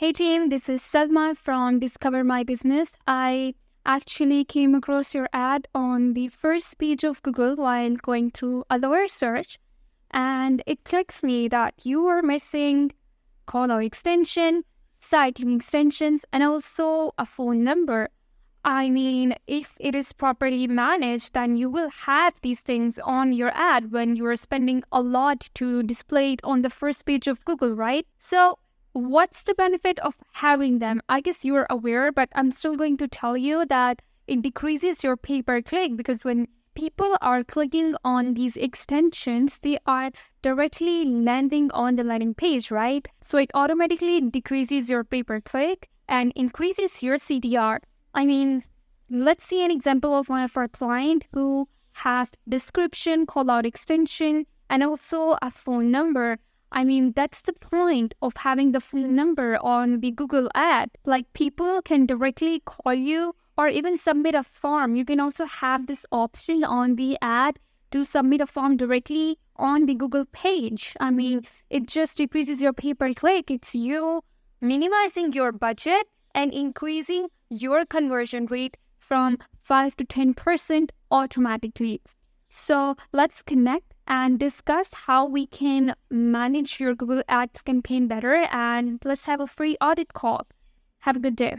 Hey team, this is Salma from DiscoverMyBusiness. I actually came across your ad on the first page of Google while going through a lower search, and it clicks me that you are missing caller extension, citing extensions, and also a phone number. I mean, if it is properly managed, then you will have these things on your ad when you are spending a lot to display it on the first page of Google, right? So what's the benefit of having them? I guess you're aware, but I'm still going to tell you that it decreases your pay-per-click because when people are clicking on these extensions, they are directly landing on the landing page, right? So it automatically decreases your pay-per-click and increases your CTR. I mean, let's see an example of one of our client who has description, call-out extension, and also a phone number. I mean, that's the point of having the phone number on the Google ad. Like, people can directly call you or even submit a form. You can also have this option on the ad to submit a form directly on the Google page. I mean, it just decreases your pay-per-click. It's you minimizing your budget and increasing your conversion rate from 5 to 10% automatically. So let's connect and discuss how we can manage your Google Ads campaign better, and let's have a free audit call. Have a good day.